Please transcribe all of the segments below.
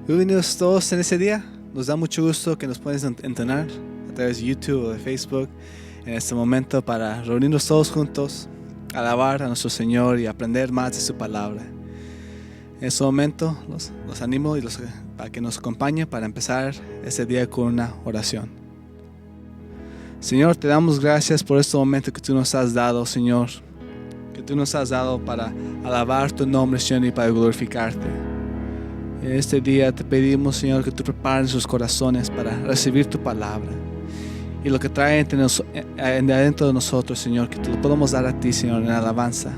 Bienvenidos todos en ese día. Nos da mucho gusto que nos puedas entrenar a través de YouTube o de Facebook en este momento para reunirnos todos juntos, alabar a nuestro Señor y aprender más de su palabra. En este momento los animo a que nos acompañen para empezar este día con una oración. Señor, te damos gracias por este momento que tú nos has dado, Señor, que tú nos has dado para alabar tu nombre, Señor, y para glorificarte. En este día te pedimos, Señor, que tú prepares sus corazones para recibir tu palabra y lo que trae adentro de nosotros, Señor, que te lo podamos dar a ti, Señor, en alabanza.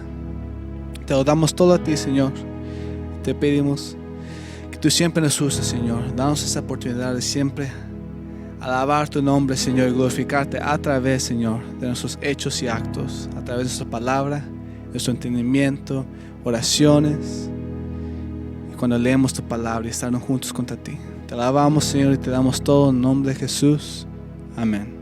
Te lo damos todo a ti, Señor. Te pedimos que tú siempre nos uses, Señor. Danos esa oportunidad de siempre alabar tu nombre, Señor, y glorificarte a través, Señor, de nuestros hechos y actos, a través de nuestra palabra, nuestro entendimiento, oraciones. Cuando leemos tu palabra y estarnos juntos contra ti. Te alabamos, Señor, y te damos todo en nombre de Jesús. Amén.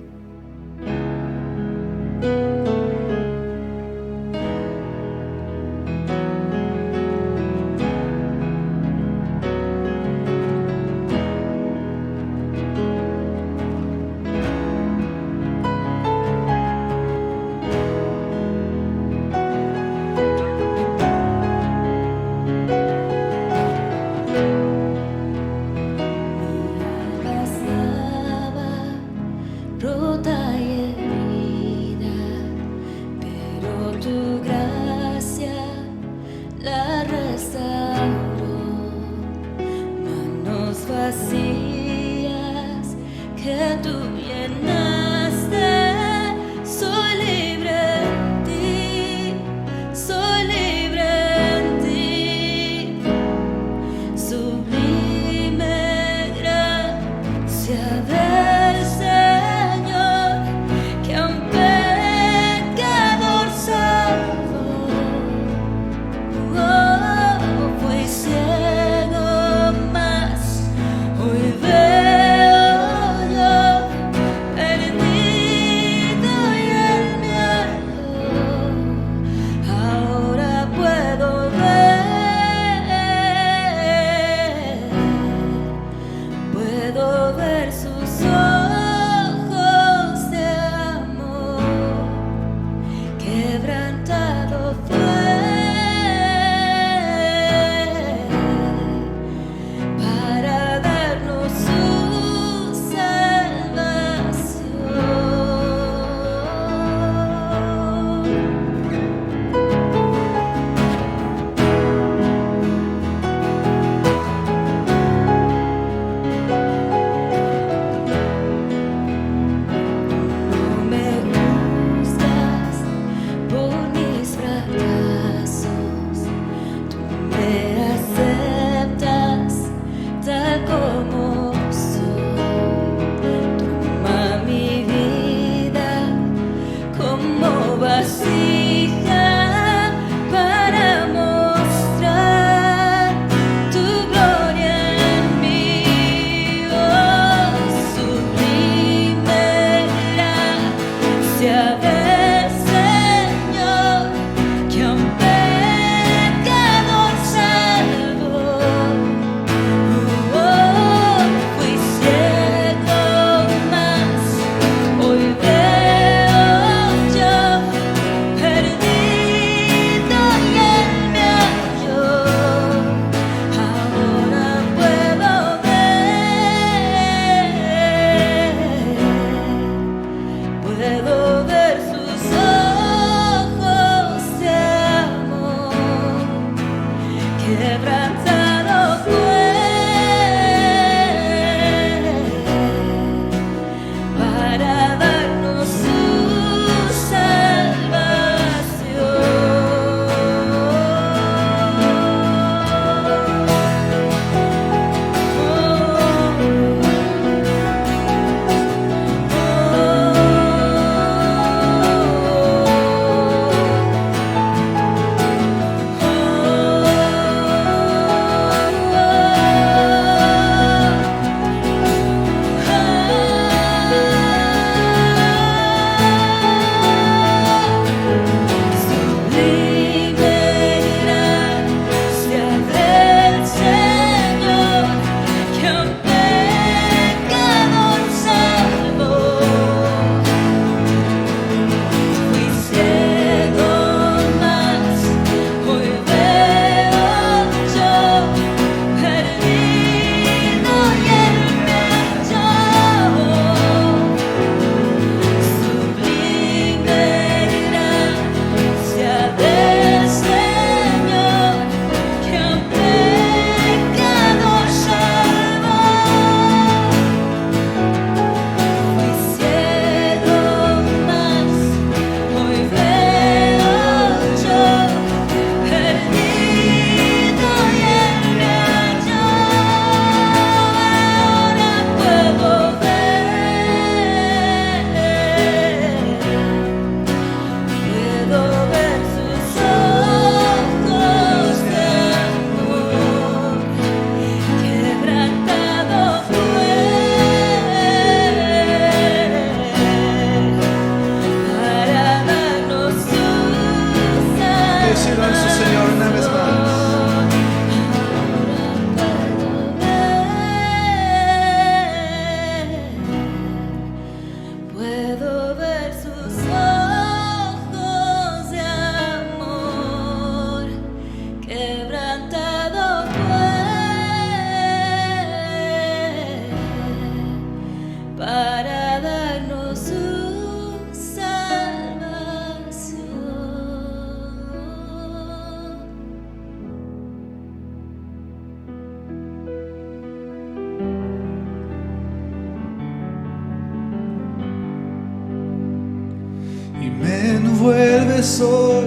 vienes hoy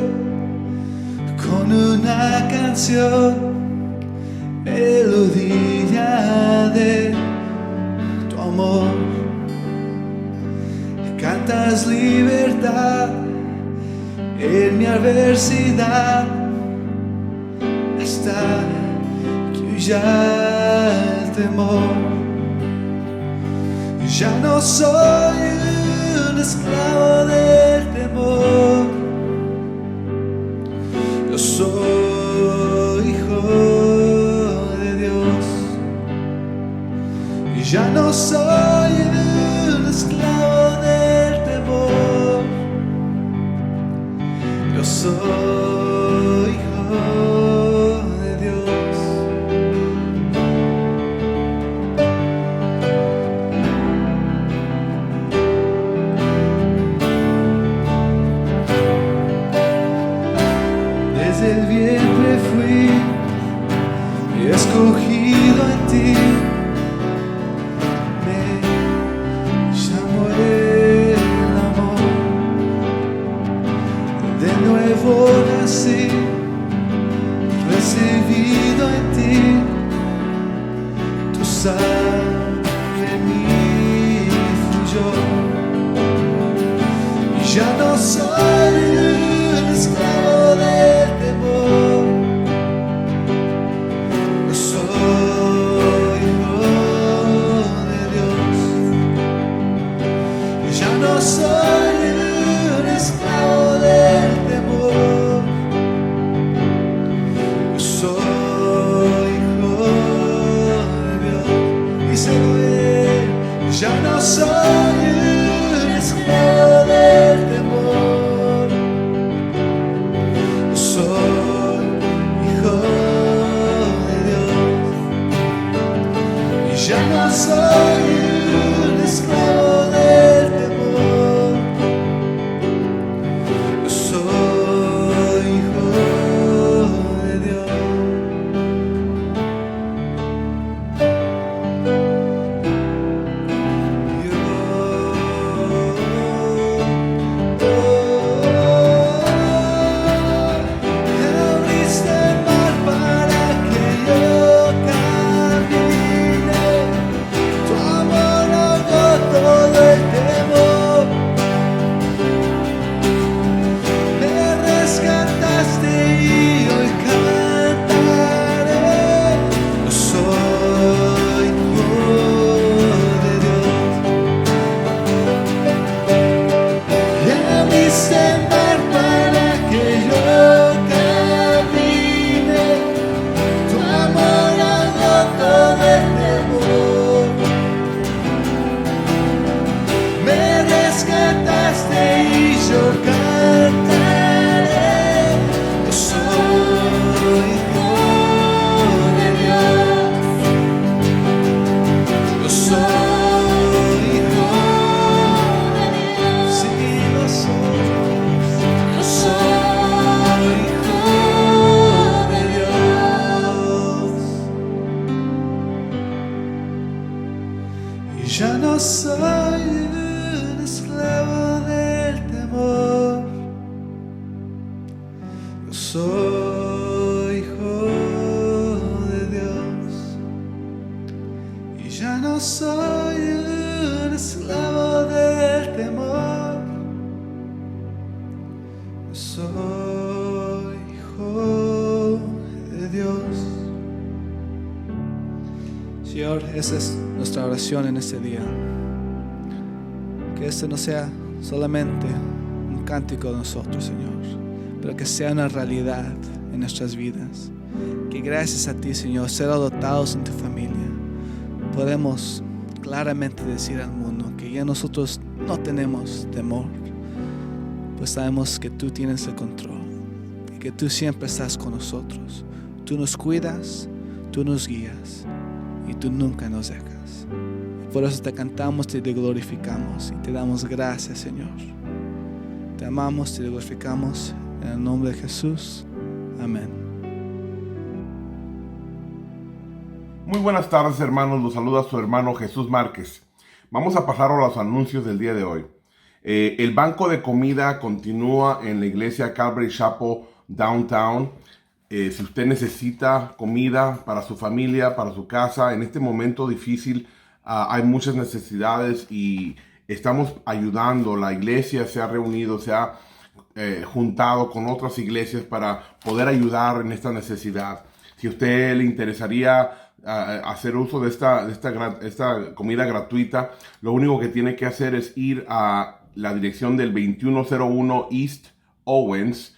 con una canción, melodía de tu amor. Cantas libertad en mi adversidad, hasta que huya el temor. Ya no soy un esclavo del temor, yo soy hijo de Dios. Y ya no soy un esclavo del temor, yo soy hijo de Dios. Desde el vientre fui escogido en ti, me llamó el amor. De nuevo nací, recibido en ti, tu sangre en mí fluyó. Y ya no soy un esclavo del temor, yo soy hijo de Dios. Y ya no soy un esclavo del temor, yo soy hijo de Dios. Díselo él. Ya no soy un esclavo del temor, yo soy hijo de Dios. Y ya no soy un esclavo del temor, yo soy hijo de Dios. Abriste el mar para que yo camine, tu amor ahogó todo el temor. Me rescataste y hoy cantaré, yo soy hijo de Dios. Y abriste el mar para que yo camine, tu amor ahogó todo el temor. Me rescataste y yo cantaré, yo soy hijo de Dios. Yo soy hijo de Dios. Sí, lo soy. Yo soy hijo de Dios. Y ya no soy un esclavo del temor, yo soy hijo de Dios. Y ya no soy un esclavo del temor, yo soy hijo de Dios. Señor, esa es nuestra oración en este día. Que este no sea solamente un cántico de nosotros, Señor, pero que sea una realidad en nuestras vidas. Que gracias a ti, Señor, ser adoptados en tu familia, podemos claramente decir al mundo que ya nosotros no tenemos temor, pues sabemos que tú tienes el control y que tú siempre estás con nosotros. Tú nos cuidas, tú nos guías y tú nunca nos dejas. Por eso te cantamos, te glorificamos y te damos gracias, Señor. Te amamos, te glorificamos en el nombre de Jesús. Amén. Muy buenas tardes, hermanos. Los saluda su hermano Jesús Márquez. Vamos a pasar a los anuncios del día de hoy. El banco de comida continúa en la iglesia Calvary Chapel Downtown. Si usted necesita comida para su familia, para su casa, en este momento difícil, hay muchas necesidades y estamos ayudando. La iglesia se ha reunido, se ha juntado con otras iglesias para poder ayudar en esta necesidad. Si a usted le interesaría hacer uso de esta comida gratuita, lo único que tiene que hacer es ir a la dirección del 2101 East Owens,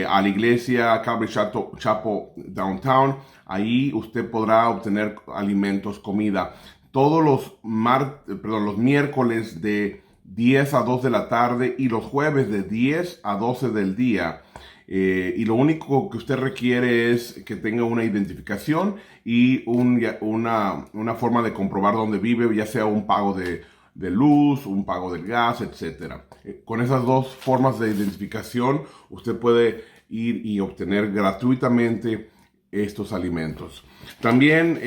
a la iglesia Calvary Chapel Downtown. Ahí usted podrá obtener alimentos, comida. Todos los miércoles de 10 a 2 de la tarde y los jueves de 10 a 12 del día. Y lo único que usted requiere es que tenga una identificación y una forma de comprobar dónde vive, ya sea un pago de luz, un pago del gas, etc. Con esas dos formas de identificación, usted puede ir y obtener gratuitamente estos alimentos. También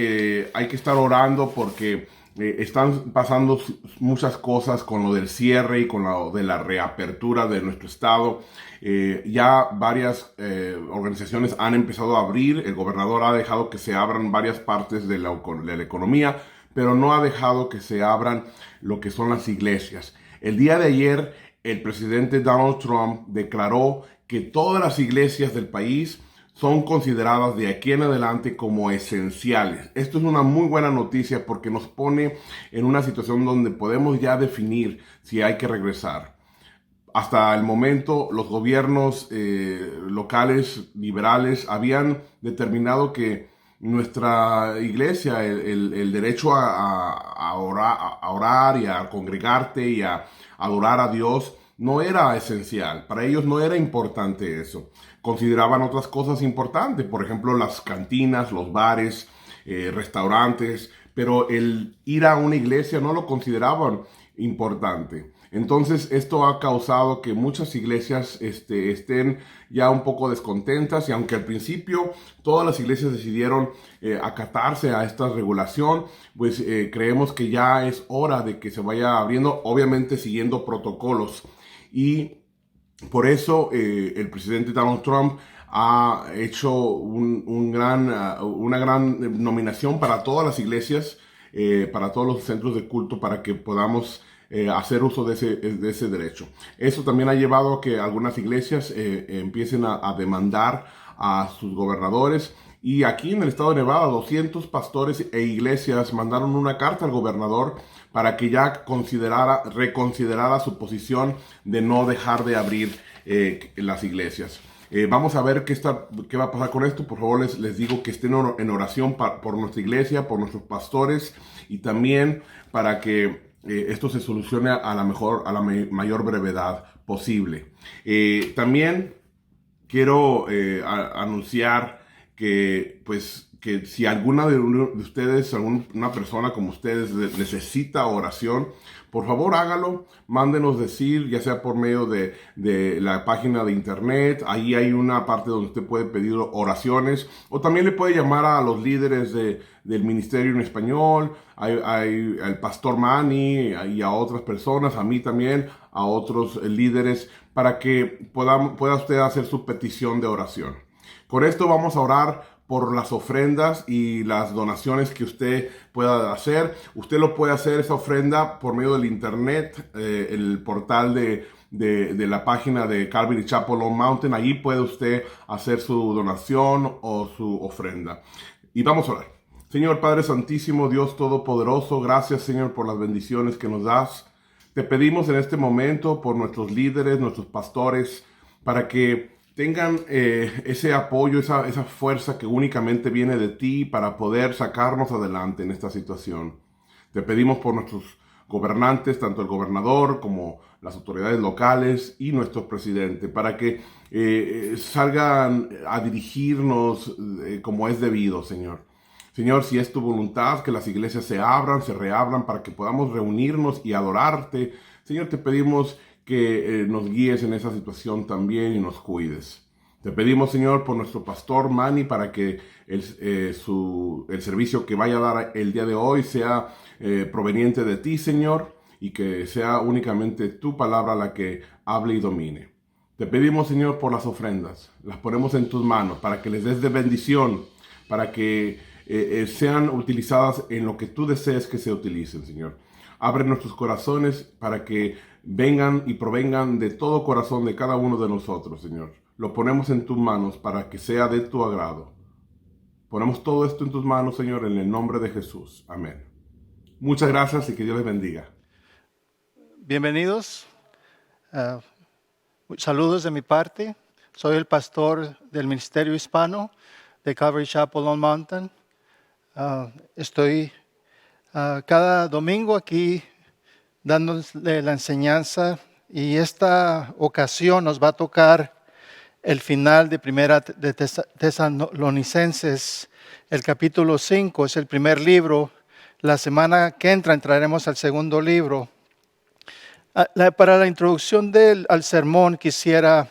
hay que estar orando porque están pasando muchas cosas con lo del cierre y con lo de la reapertura de nuestro estado. Ya varias organizaciones han empezado a abrir. El gobernador ha dejado que se abran varias partes de la economía, pero no ha dejado que se abran lo que son las iglesias. El día de ayer, el presidente Donald Trump declaró que todas las iglesias del país son consideradas de aquí en adelante como esenciales. Esto es una muy buena noticia porque nos pone en una situación donde podemos ya definir si hay que regresar. Hasta el momento, los gobiernos locales liberales habían determinado que nuestra iglesia, el derecho a orar y a congregarte y a adorar a Dios, no era esencial. Para ellos no era importante eso. Consideraban otras cosas importantes, por ejemplo, las cantinas, los bares, restaurantes, pero el ir a una iglesia no lo consideraban importante. Entonces esto ha causado que muchas iglesias estén ya un poco descontentas, y aunque al principio todas las iglesias decidieron acatarse a esta regulación, pues creemos que ya es hora de que se vaya abriendo, obviamente siguiendo protocolos. Y por eso el presidente Donald Trump ha hecho una gran nominación para todas las iglesias, para todos los centros de culto, para que podamos hacer uso de ese derecho. Eso también ha llevado a que algunas iglesias empiecen a demandar a sus gobernadores. Y aquí en el estado de Nevada, 200 pastores e iglesias mandaron una carta al gobernador para que ya reconsiderara su posición de no dejar de abrir las iglesias. Vamos a ver qué va a pasar con esto. Por favor, les digo que estén en oración por nuestra iglesia, por nuestros pastores, y también para que esto se solucione a la mayor brevedad posible. También quiero anunciar que si alguna de ustedes, una persona como ustedes necesita oración, por favor hágalo, mándenos decir, ya sea por medio de la página de internet. Ahí hay una parte donde usted puede pedir oraciones, o también le puede llamar a los líderes del ministerio en español, al pastor Manny y a otras personas, a mí también, a otros líderes, para que pueda usted hacer su petición de oración. Con esto vamos a orar por las ofrendas y las donaciones que usted pueda hacer. Usted lo puede hacer, esa ofrenda, por medio del internet, el portal de la página de Calvary Chapel Lone Mountain. Allí puede usted hacer su donación o su ofrenda. Y vamos a orar. Señor Padre Santísimo, Dios Todopoderoso, gracias, Señor, por las bendiciones que nos das. Te pedimos en este momento por nuestros líderes, nuestros pastores, para que tengan ese apoyo, esa fuerza que únicamente viene de ti para poder sacarnos adelante en esta situación. Te pedimos por nuestros gobernantes, tanto el gobernador como las autoridades locales y nuestro presidente, para que salgan a dirigirnos como es debido, Señor. Señor, si es tu voluntad que las iglesias se abran, se reabran, para que podamos reunirnos y adorarte, Señor, te pedimos que nos guíes en esa situación también y nos cuides. Te pedimos, Señor, por nuestro pastor Manny, para que el servicio que vaya a dar el día de hoy sea proveniente de ti, Señor. y que sea únicamente tu palabra la que hable y domine. Te pedimos, Señor, por las ofrendas. Las ponemos en tus manos para que les des de bendición, para que sean utilizadas en lo que tú desees que se utilicen, Señor. Abre nuestros corazones para que vengan y provengan de todo corazón de cada uno de nosotros, Señor. Lo ponemos en tus manos para que sea de tu agrado. Ponemos todo esto en tus manos, Señor, en el nombre de Jesús. Amén. Muchas gracias y que Dios les bendiga. Bienvenidos. Saludos de mi parte. Soy el pastor del Ministerio Hispano de Calvary Chapel Lone Mountain. Estoy cada domingo aquí dándole la enseñanza y esta ocasión nos va a tocar el final de Primera de Tesalonicenses, el capítulo 5, es el primer libro. La semana que entra entraremos al segundo libro. Para la introducción al sermón quisiera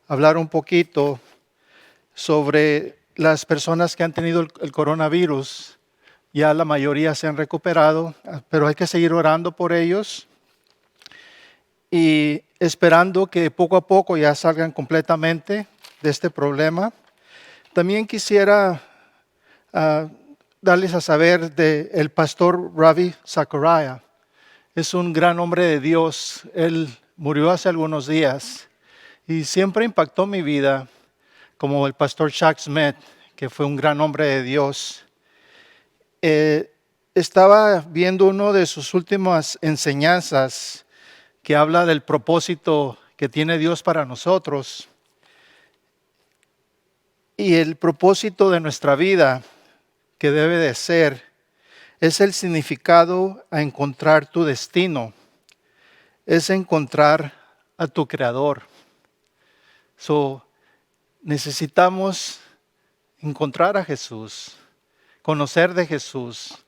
hablar un poquito sobre las personas que han tenido el coronavirus. Ya la mayoría se han recuperado, pero hay que seguir orando por ellos y esperando que poco a poco ya salgan completamente de este problema. También quisiera darles a saber del pastor Ravi Zachariah. Es un gran hombre de Dios. Él murió hace algunos días y siempre impactó mi vida, como el pastor Chuck Smith, que fue un gran hombre de Dios. Estaba viendo una de sus últimas enseñanzas que habla del propósito que tiene Dios para nosotros. Y el propósito de nuestra vida, que debe de ser, es el significado a encontrar tu destino. Es encontrar a tu Creador. Necesitamos encontrar a Jesús, conocer de Jesús.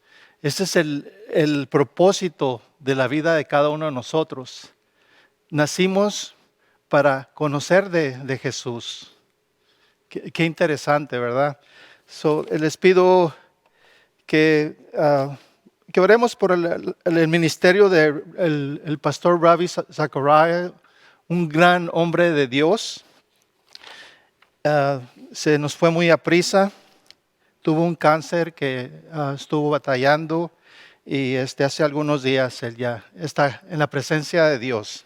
Ese es el propósito de la vida de cada uno de nosotros. Nacimos para conocer de Jesús. Qué interesante, ¿verdad? Les pido que oremos por el ministerio del pastor Ravi Zachariah, un gran hombre de Dios. Se nos fue muy aprisa. Tuvo un cáncer que estuvo batallando y hace algunos días él ya está en la presencia de Dios.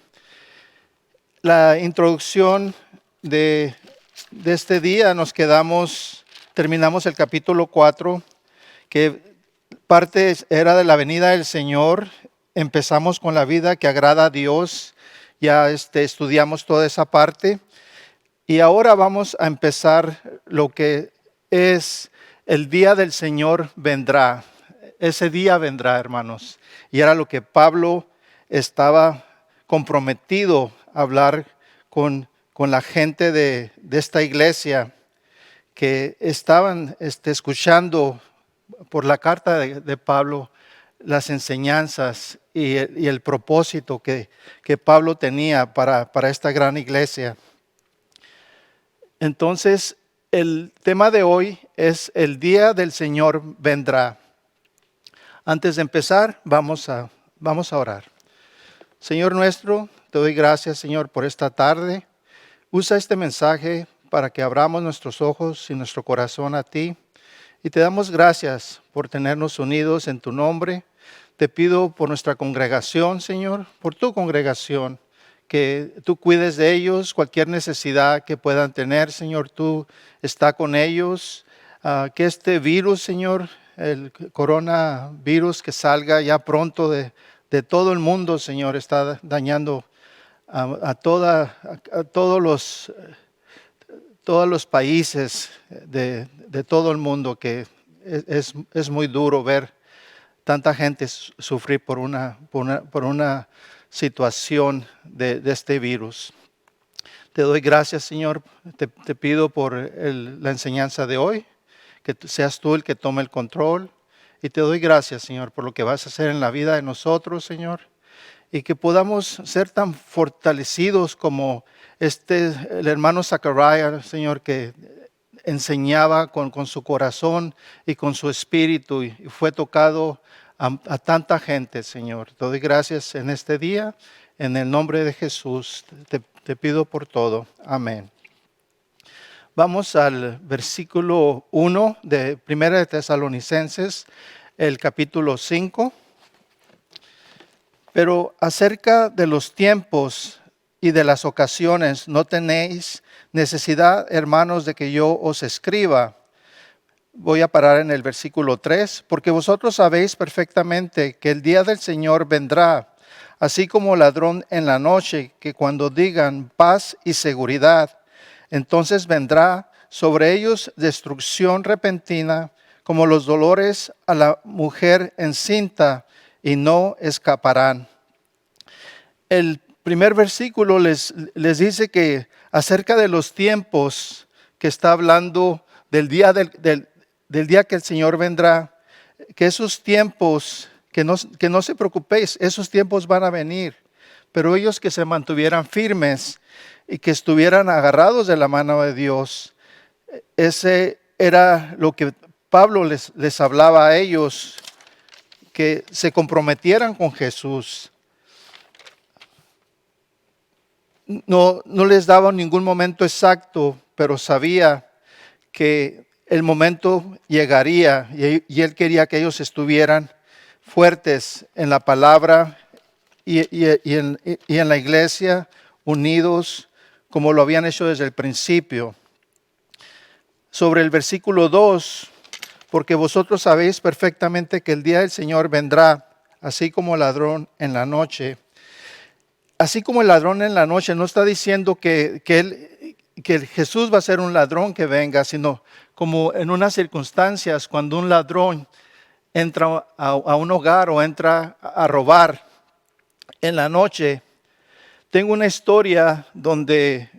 La introducción de este día terminamos el capítulo 4, que parte era de la venida del Señor. Empezamos con la vida que agrada a Dios. Ya estudiamos toda esa parte. Y ahora vamos a empezar lo que es el día del Señor vendrá. Ese día vendrá, hermanos. Y era lo que Pablo estaba comprometido a hablar con la gente de esta iglesia que estaban escuchando por la carta de Pablo las enseñanzas y el propósito que Pablo tenía para esta gran iglesia. Entonces, el tema de hoy es el día del Señor vendrá. Antes de empezar, vamos a orar. Señor nuestro, te doy gracias, Señor, por esta tarde. Usa este mensaje para que abramos nuestros ojos y nuestro corazón a ti. Y te damos gracias por tenernos unidos en tu nombre. Te pido por nuestra congregación, Señor, por tu congregación, que tú cuides de ellos, cualquier necesidad que puedan tener, Señor, tú está con ellos. Que este virus, Señor, el coronavirus, que salga ya pronto de todo el mundo, Señor, está dañando a todos los países de todo el mundo, que es muy duro ver tanta gente sufrir por una situación de este virus. Te doy gracias, Señor. Te pido por la enseñanza de hoy, que seas tú el que tome el control. Y te doy gracias, Señor, por lo que vas a hacer en la vida de nosotros, Señor. Y que podamos ser tan fortalecidos como el hermano Zachariah, Señor, que enseñaba con su corazón y con su espíritu y fue tocado a tanta gente, Señor. Te doy gracias en este día. En el nombre de Jesús te pido por todo. Amén. Vamos al versículo 1 de 1 de Tesalonicenses, el capítulo 5. Pero acerca de los tiempos y de las ocasiones, no tenéis necesidad, hermanos, de que yo os escriba. Voy a parar en el versículo 3, porque vosotros sabéis perfectamente que el día del Señor vendrá, así como ladrón en la noche, que cuando digan paz y seguridad, entonces vendrá sobre ellos destrucción repentina, como los dolores a la mujer encinta, y no escaparán. El primer versículo les dice que acerca de los tiempos que está hablando del día del día que el Señor vendrá, que esos tiempos, que no se preocupéis, esos tiempos van a venir, pero ellos que se mantuvieran firmes y que estuvieran agarrados de la mano de Dios, ese era lo que Pablo les hablaba a ellos, que se comprometieran con Jesús. No les daba ningún momento exacto, pero sabía que el momento llegaría y él quería que ellos estuvieran fuertes en la palabra y en la iglesia, unidos como lo habían hecho desde el principio. Sobre el versículo 2, porque vosotros sabéis perfectamente que el día del Señor vendrá, así como ladrón en la noche. Así como el ladrón en la noche, no está diciendo que Jesús va a ser un ladrón que venga, sino como en unas circunstancias cuando un ladrón entra a un hogar o entra a robar en la noche. Tengo una historia donde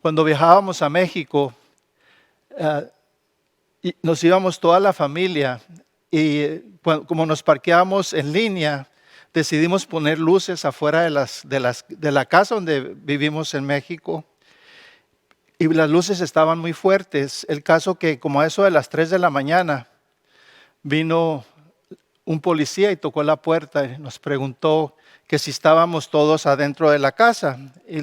cuando viajábamos a México, nos íbamos toda la familia y como nos parqueábamos en línea, decidimos poner luces afuera de la casa donde vivimos en México. Y las luces estaban muy fuertes. El caso que como a eso de las 3 de la mañana vino un policía y tocó la puerta y nos preguntó que si estábamos todos adentro de la casa. Y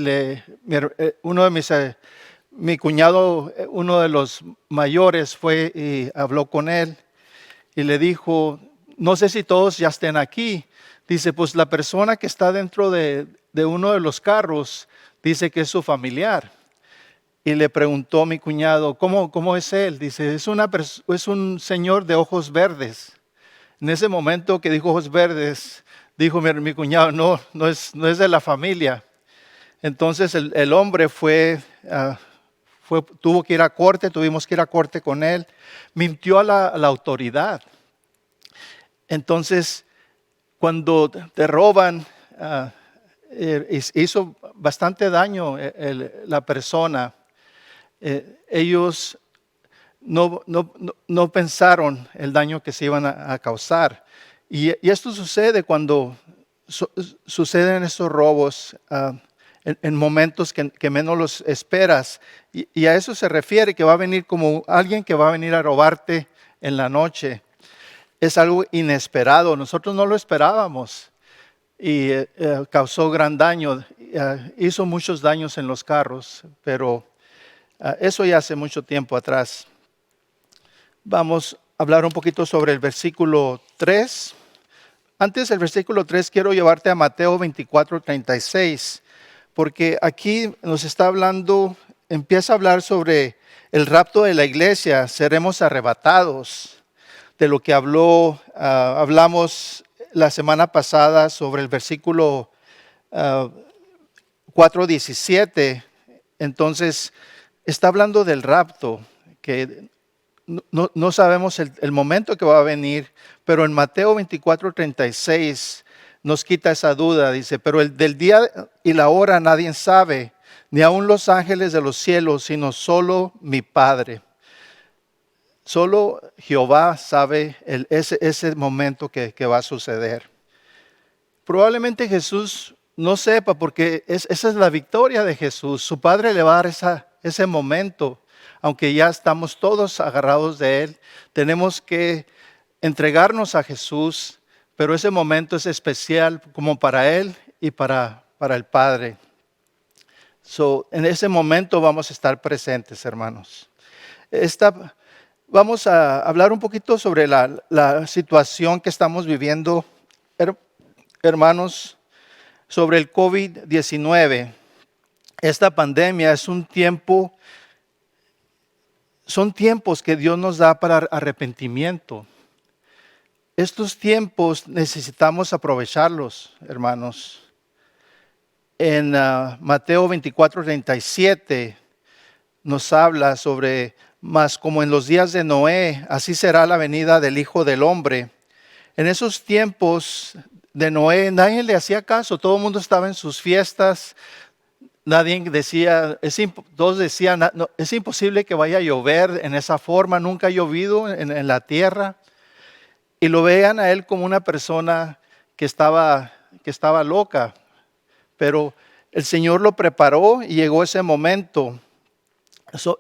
mi cuñado, uno de los mayores, fue y habló con él y le dijo, no sé si todos ya estén aquí. Dice, pues la persona que está dentro de uno de los carros dice que es su familiar. Y le preguntó a mi cuñado, ¿cómo es él? Dice, es un señor de ojos verdes. En ese momento que dijo ojos verdes, dijo mi cuñado, no es de la familia. Entonces el hombre tuvo que ir a corte, tuvimos que ir a corte con él. Mintió a la autoridad. Entonces, cuando te roban, hizo bastante daño la persona. Ellos no pensaron el daño que se iban a causar. Y esto sucede cuando suceden estos robos en momentos que menos los esperas. Y a eso se refiere, que va a venir como alguien que va a venir a robarte en la noche. Es algo inesperado, nosotros no lo esperábamos. Y causó gran daño, hizo muchos daños en los carros, pero eso ya hace mucho tiempo atrás. Vamos a hablar un poquito sobre el versículo 3. Antes del versículo 3 quiero llevarte a Mateo 24:36, porque aquí nos está hablando, empieza a hablar sobre el rapto de la iglesia, seremos arrebatados, de lo que hablamos la semana pasada sobre el versículo 4:17. Entonces, está hablando del rapto, que no sabemos el momento que va a venir, pero en Mateo 24:36 nos quita esa duda. Dice, pero el del día y la hora nadie sabe, ni aun los ángeles de los cielos, sino solo mi Padre. Solo Jehová sabe ese momento que va a suceder. Probablemente Jesús no sepa, porque esa es la victoria de Jesús. Su Padre le va a dar ese momento, aunque ya estamos todos agarrados de Él. Tenemos que entregarnos a Jesús, pero ese momento es especial como para Él y para el Padre. En ese momento vamos a estar presentes, hermanos. Vamos a hablar un poquito sobre la situación que estamos viviendo, hermanos, sobre el COVID-19. Esta pandemia son tiempos que Dios nos da para arrepentimiento. Estos tiempos necesitamos aprovecharlos, hermanos. En Mateo 24:37 nos habla sobre, mas como en los días de Noé, así será la venida del Hijo del Hombre. En esos tiempos de Noé, nadie le hacía caso, todo el mundo estaba en sus fiestas. Nadie decía, todos decían, no, es imposible que vaya a llover en esa forma, nunca ha llovido en la tierra. Y lo veían a él como una persona que estaba loca. Pero el Señor lo preparó y llegó ese momento.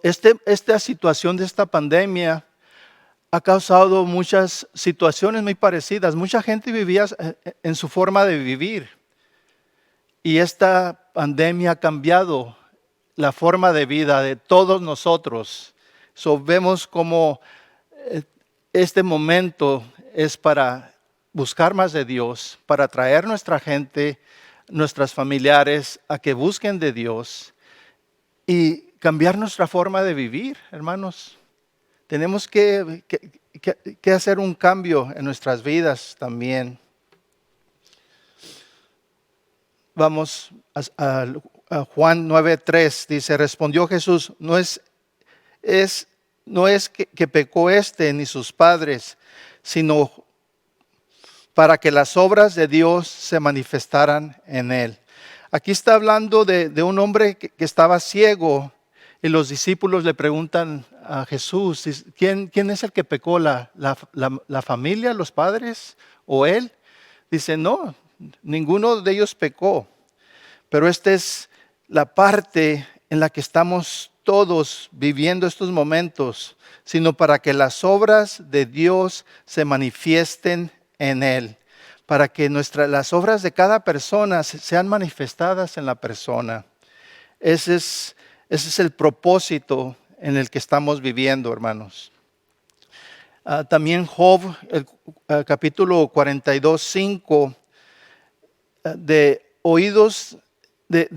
Esta situación de esta pandemia ha causado muchas situaciones muy parecidas. Mucha gente vivía en su forma de vivir. Y esta pandemia ha cambiado la forma de vida de todos nosotros. Vemos como este momento es para buscar más de Dios, para traer nuestra gente, nuestros familiares a que busquen de Dios y cambiar nuestra forma de vivir, hermanos. Tenemos que hacer un cambio en nuestras vidas también. Vamos a Juan 9:3, dice, respondió Jesús, no es que pecó ni sus padres, sino para que las obras de Dios se manifestaran en él. Aquí está hablando de un hombre que estaba ciego y los discípulos le preguntan a Jesús, ¿quién es el que pecó? ¿La familia, los padres o él? Dice, no, ninguno de ellos pecó. Pero esta es la parte en la que estamos todos viviendo estos momentos, sino para que las obras de Dios se manifiesten en él, para que las obras de cada persona sean manifestadas en la persona. Ese es el propósito en el que estamos viviendo, hermanos. También Job, el capítulo 42:5, de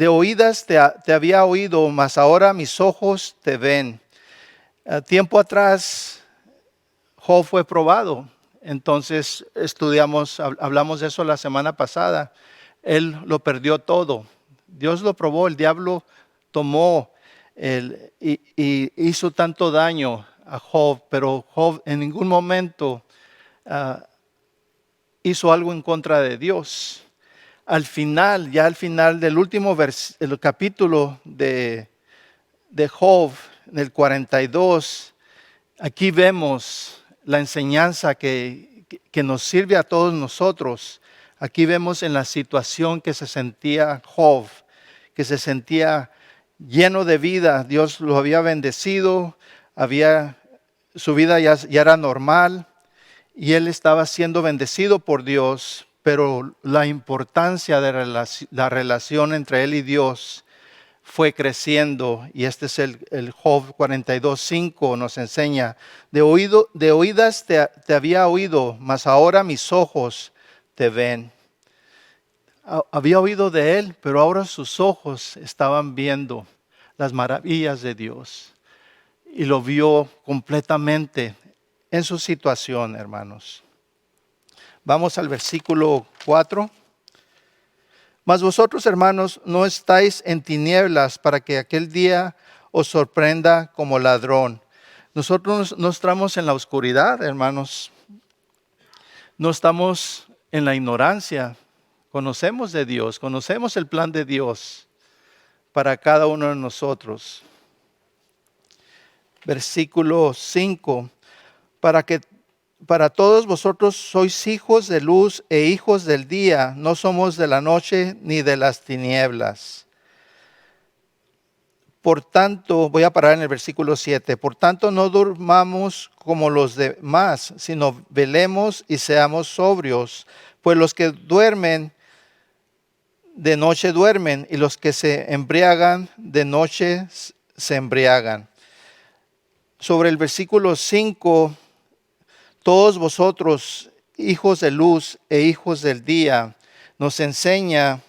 oídas te había oído, mas ahora mis ojos te ven. Tiempo atrás, Job fue probado. Entonces hablamos de eso la semana pasada. Él lo perdió todo. Dios lo probó, el diablo tomó y hizo tanto daño a Job, pero Job en ningún momento hizo algo en contra de Dios. Al final del último el capítulo de Job, en el 42, aquí vemos la enseñanza que nos sirve a todos nosotros. Aquí vemos en la situación que se sentía Job, que se sentía lleno de vida. Dios lo había bendecido, su vida ya era normal y él estaba siendo bendecido por Dios, pero la importancia de la relación entre él y Dios fue creciendo, y este es el Job 42:5 nos enseña, de oídas te había oído, mas ahora mis ojos te ven. Había oído de él, pero ahora sus ojos estaban viendo las maravillas de Dios, y lo vio completamente en su situación, hermanos. Vamos al versículo 4. Mas vosotros, hermanos, no estáis en tinieblas para que aquel día os sorprenda como ladrón. Nosotros no estamos en la oscuridad, hermanos. No estamos en la ignorancia. Conocemos de Dios, conocemos el plan de Dios para cada uno de nosotros. Versículo 5. Para todos vosotros sois hijos de luz e hijos del día, no somos de la noche ni de las tinieblas. Por tanto, voy a parar en el versículo 7. Por tanto, no durmamos como los demás, sino velemos y seamos sobrios. Pues los que duermen, de noche duermen, y los que se embriagan, de noche se embriagan. Sobre el versículo 5, todos vosotros, hijos de luz e hijos del día, nos enseña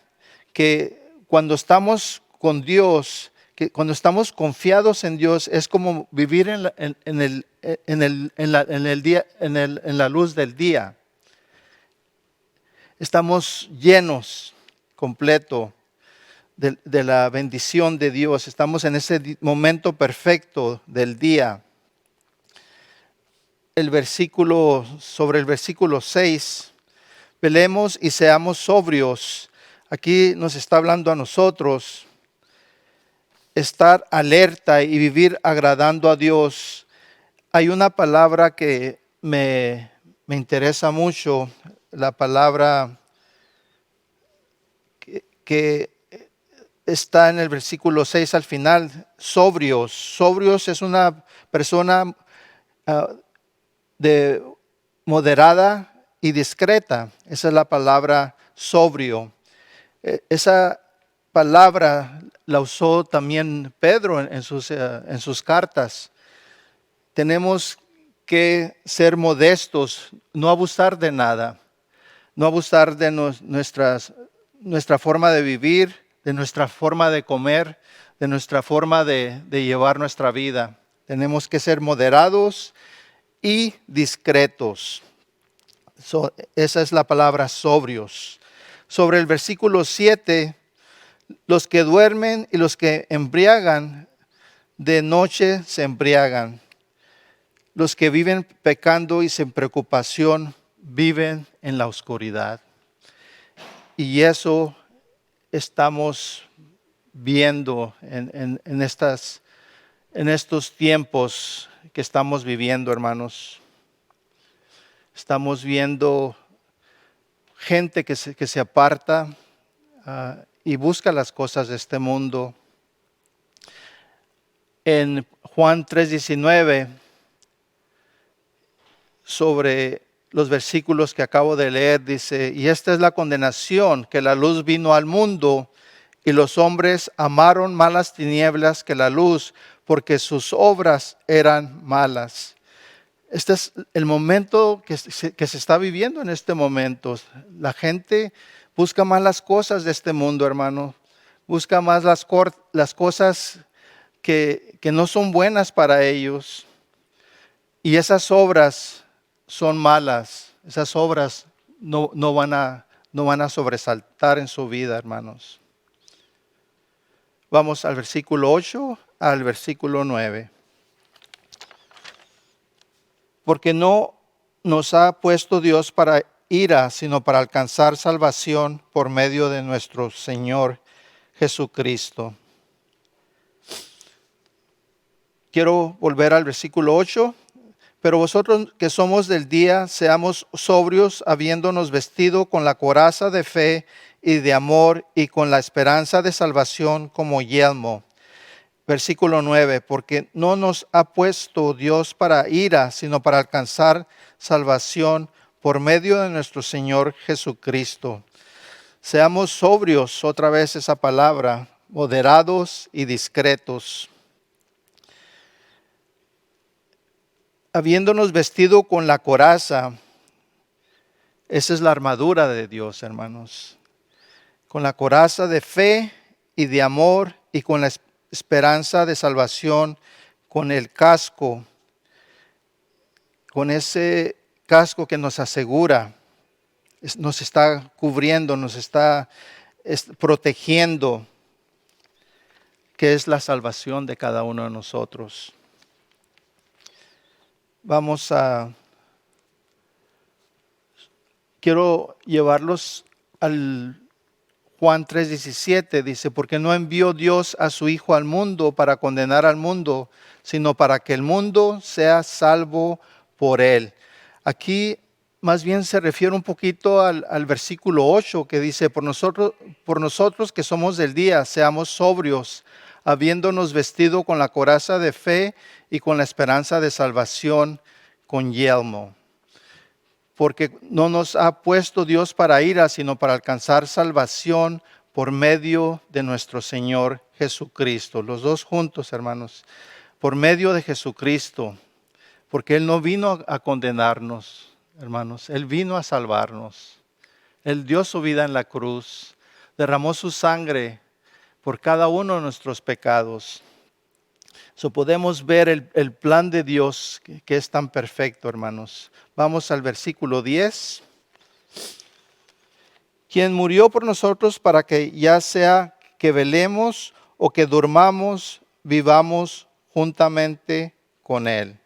que cuando estamos con Dios, que cuando estamos confiados en Dios, es como vivir en la luz del día. Estamos llenos, completo, de la bendición de Dios. Estamos en ese momento perfecto del día. Sobre el versículo 6, velemos y seamos sobrios. Aquí nos está hablando a nosotros. Estar alerta y vivir agradando a Dios. Hay una palabra que me interesa mucho, la palabra que está en el versículo 6 al final, sobrios. Sobrios es una persona moderada y discreta. Esa es la palabra sobrio. Esa palabra la usó también Pedro en sus cartas. Tenemos que ser modestos, no abusar de nada, no abusar de nuestra forma de vivir, de nuestra forma de comer, de nuestra forma de llevar nuestra vida. Tenemos que ser moderados y discretos. Esa es la palabra sobrios. Sobre el versículo 7, los que duermen y los que embriagan, de noche se embriagan. Los que viven pecando y sin preocupación, viven en la oscuridad. Y eso estamos viendo en estos tiempos que estamos viviendo, hermanos. Estamos viendo gente que se aparta y busca las cosas de este mundo. En Juan 3:19, sobre los versículos que acabo de leer, dice: y esta es la condenación, que la luz vino al mundo, y los hombres amaron más las tinieblas que la luz, porque sus obras eran malas. Este es el momento que se está viviendo en este momento. La gente busca más las cosas de este mundo, hermano. Busca más las cosas que no son buenas para ellos. Y esas obras son malas. Esas obras no van a sobresaltar en su vida, hermanos. Vamos al versículo 8 al versículo 9. Porque no nos ha puesto Dios para ira, sino para alcanzar salvación por medio de nuestro Señor Jesucristo. Quiero volver al versículo 8. Pero vosotros que somos del día, seamos sobrios, habiéndonos vestido con la coraza de fe y de amor y con la esperanza de salvación como yelmo. Versículo 9, porque no nos ha puesto Dios para ira, sino para alcanzar salvación por medio de nuestro Señor Jesucristo. Seamos sobrios, otra vez esa palabra, moderados y discretos. Habiéndonos vestido con la coraza, esa es la armadura de Dios, hermanos. Con la coraza de fe y de amor y con la esperanza de salvación, con el casco, con ese casco que nos asegura, nos está cubriendo, nos está protegiendo, que es la salvación de cada uno de nosotros. Quiero llevarlos al Juan 3:17, dice: porque no envió Dios a su Hijo al mundo para condenar al mundo, sino para que el mundo sea salvo por él. Aquí más bien se refiere un poquito al versículo 8, que dice: por nosotros que somos del día, seamos sobrios, habiéndonos vestido con la coraza de fe y con la esperanza de salvación con yelmo. Porque no nos ha puesto Dios para ira, sino para alcanzar salvación por medio de nuestro Señor Jesucristo. Los dos juntos, hermanos. Por medio de Jesucristo. Porque Él no vino a condenarnos, hermanos. Él vino a salvarnos. Él dio su vida en la cruz. Derramó su sangre por cada uno de nuestros pecados. Podemos ver el plan de Dios que es tan perfecto, hermanos. Vamos al versículo 10. Quien murió por nosotros para que ya sea que velemos o que durmamos, vivamos juntamente con Él.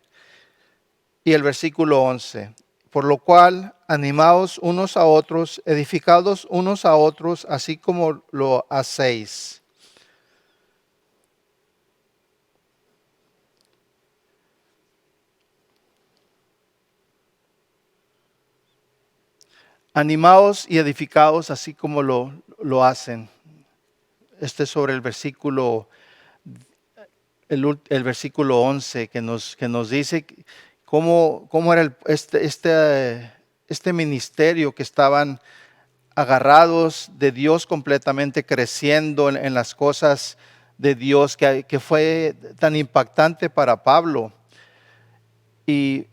Y el versículo 11. Por lo cual, animaos unos a otros, edificados unos a otros, así como lo hacéis. Animaos y edificaos así como lo hacen. Este es sobre el versículo, el versículo 11 que nos dice cómo era este ministerio, que estaban agarrados de Dios completamente, creciendo en las cosas de Dios, que fue tan impactante para Pablo. Y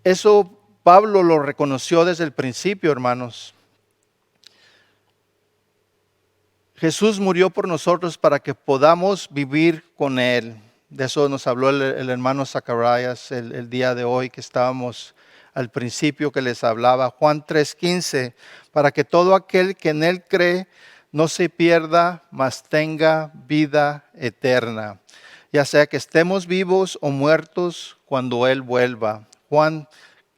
eso Pablo lo reconoció desde el principio, hermanos. Jesús murió por nosotros para que podamos vivir con Él. De eso nos habló el hermano Zacarías el día de hoy, que estábamos al principio, que les hablaba. Juan 3:15, para que todo aquel que en Él cree no se pierda, mas tenga vida eterna. Ya sea que estemos vivos o muertos cuando Él vuelva. Juan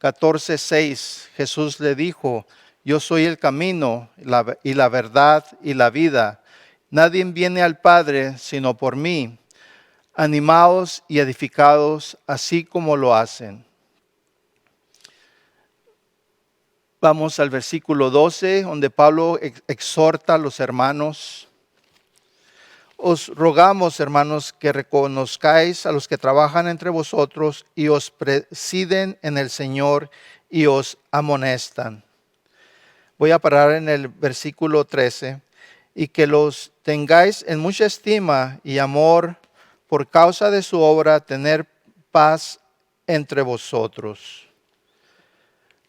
14:6, Jesús le dijo: yo soy el camino y la verdad y la vida. Nadie viene al Padre sino por mí. Animaos y edificados así como lo hacen. Vamos al versículo 12, donde Pablo exhorta a los hermanos. Os rogamos, hermanos, que reconozcáis a los que trabajan entre vosotros y os presiden en el Señor y os amonestan. Voy a parar en el versículo 13. Y que los tengáis en mucha estima y amor por causa de su obra, tener paz entre vosotros.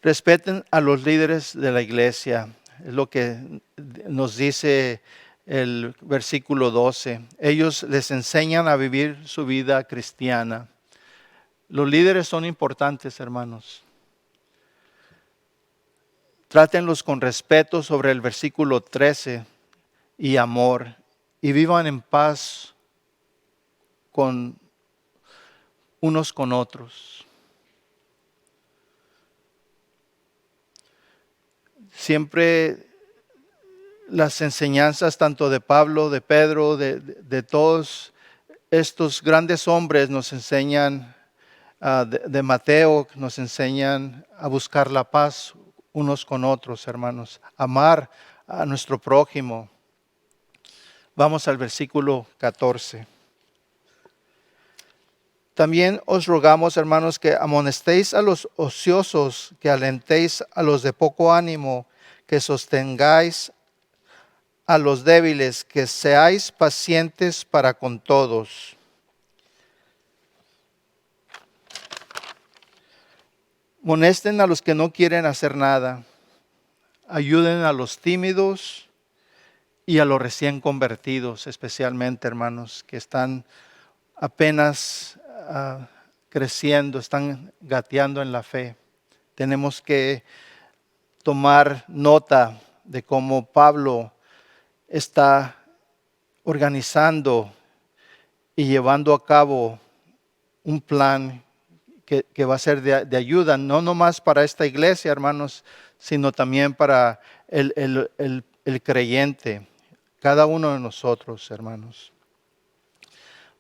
Respeten a los líderes de la iglesia. Es lo que nos dice el versículo 12. Ellos les enseñan a vivir su vida cristiana. Los líderes son importantes, hermanos. Trátenlos con respeto sobre el versículo 13 y amor, y vivan en paz con unos con otros. Siempre las enseñanzas tanto de Pablo, de Pedro, de todos estos grandes hombres nos enseñan, de Mateo, nos enseñan a buscar la paz unos con otros, hermanos, amar a nuestro prójimo. Vamos al versículo 14. También os rogamos, hermanos, que amonestéis a los ociosos, que alentéis a los de poco ánimo, que sostengáis a los débiles, que seáis pacientes para con todos. Amonesten a los que no quieren hacer nada. Ayuden a los tímidos y a los recién convertidos, especialmente, hermanos, que están apenas creciendo, están gateando en la fe. Tenemos que tomar nota de cómo Pablo está organizando y llevando a cabo un plan que va a ser de ayuda, no nomás para esta iglesia, hermanos, sino también para el creyente, cada uno de nosotros, hermanos.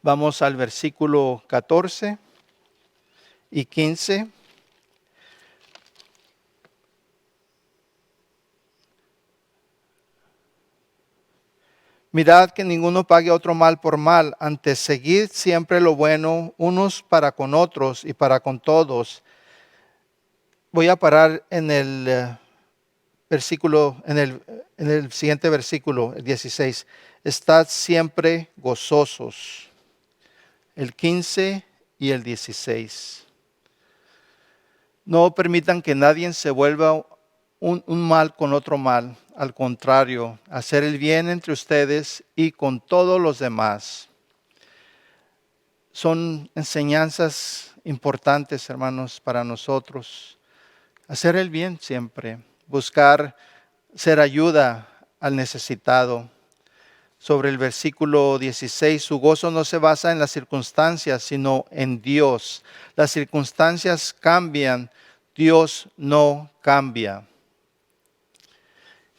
Vamos al versículo 14 y 15. Mirad que ninguno pague a otro mal por mal, antes seguid siempre lo bueno, unos para con otros y para con todos. Voy a parar en el versículo, en el siguiente versículo, el 16. Estad siempre gozosos. El 15 y el 16. No permitan que nadie se vuelva un mal con otro mal. Al contrario, hacer el bien entre ustedes y con todos los demás. Son enseñanzas importantes, hermanos, para nosotros. Hacer el bien siempre. Buscar ser ayuda al necesitado. Sobre el versículo 16, su gozo no se basa en las circunstancias, sino en Dios. Las circunstancias cambian, Dios no cambia.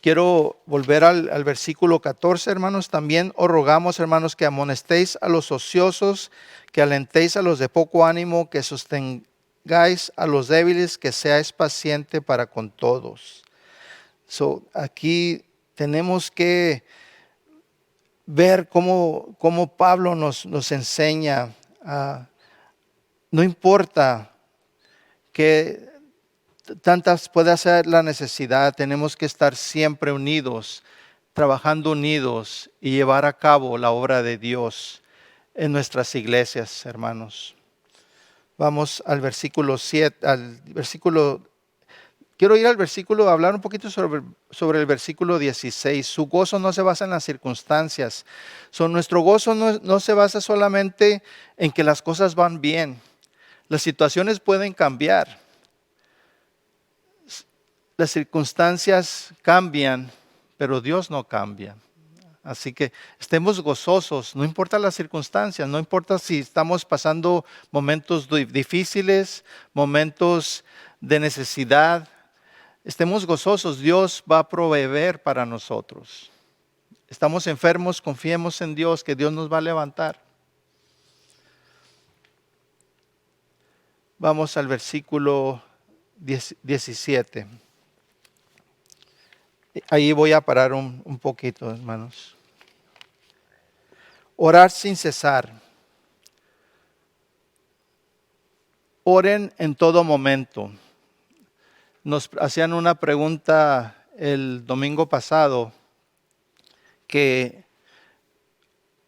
Quiero volver al versículo 14, hermanos. También os rogamos, hermanos, que amonestéis a los ociosos, que alentéis a los de poco ánimo, que sostengáis a los débiles, que seáis paciente para con todos. Aquí tenemos que ver cómo Pablo nos enseña. No importa que tantas pueda ser la necesidad, tenemos que estar siempre unidos, trabajando unidos y llevar a cabo la obra de Dios en nuestras iglesias, hermanos. Vamos al versículo 7, quiero ir al versículo, hablar un poquito sobre el versículo 16. Su gozo no se basa en las circunstancias. Nuestro gozo no se basa solamente en que las cosas van bien. Las situaciones pueden cambiar. Las circunstancias cambian, pero Dios no cambia. Así que estemos gozosos, no importa las circunstancias, no importa si estamos pasando momentos difíciles, momentos de necesidad. Estemos gozosos, Dios va a proveer para nosotros. Estamos enfermos, confiemos en Dios, que Dios nos va a levantar. Vamos al versículo 17. Ahí voy a parar un poquito, hermanos. Orar sin cesar. Oren en todo momento. Nos hacían una pregunta el domingo pasado, que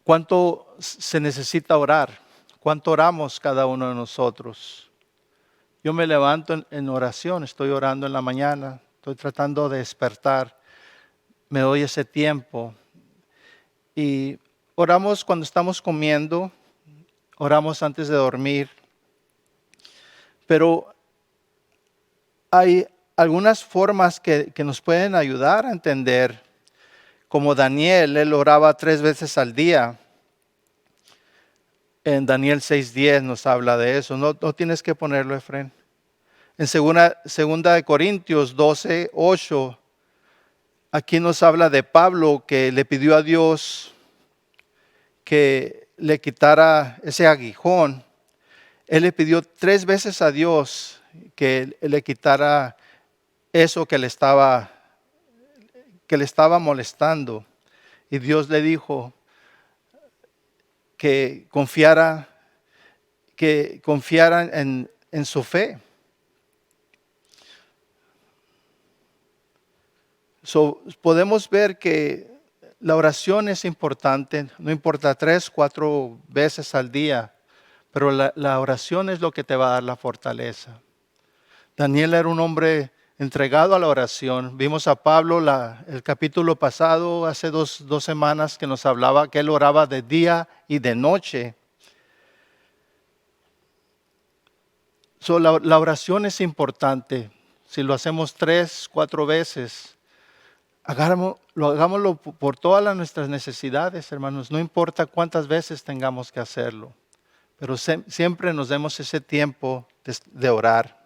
¿cuánto se necesita orar? ¿Cuánto oramos cada uno de nosotros? Yo me levanto en oración, estoy orando en la mañana, estoy tratando de despertar, me doy ese tiempo. Y oramos cuando estamos comiendo, oramos antes de dormir. Pero hay algunas formas que nos pueden ayudar a entender, como Daniel, él oraba 3 veces al día. En Daniel 6:10 nos habla de eso. No tienes que ponerlo, Efren. En segunda de Corintios 12:8, aquí nos habla de Pablo, que le pidió a Dios que le quitara ese aguijón. Él le pidió 3 veces a Dios que le quitara eso que le estaba molestando. Y Dios le dijo que confiara en su fe. Podemos ver que la oración es importante, no importa 3, 4 veces al día, pero la oración es lo que te va a dar la fortaleza. Daniel era un hombre entregado a la oración. Vimos a Pablo el capítulo pasado, hace dos semanas, que nos hablaba que él oraba de día y de noche. La oración es importante. Si lo hacemos 3, 4 veces, hagámoslo por todas nuestras necesidades, hermanos. No importa cuántas veces tengamos que hacerlo, pero siempre nos demos ese tiempo de orar.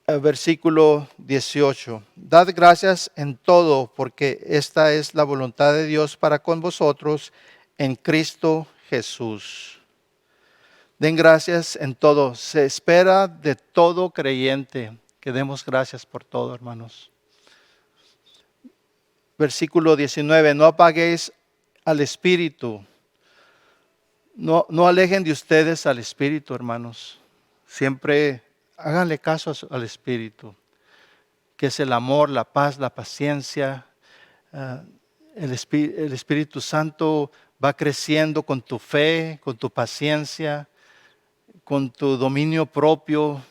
Versículo 18. Dad gracias en todo, porque esta es la voluntad de Dios para con vosotros en Cristo Jesús. Den gracias en todo. Se espera de todo creyente que demos gracias por todo, hermanos. Versículo 19, no apaguéis al Espíritu. No alejen de ustedes al Espíritu, hermanos. Siempre háganle caso al Espíritu, que es el amor, la paz, la paciencia. El Espíritu Santo va creciendo con tu fe, con tu paciencia, con tu dominio propio.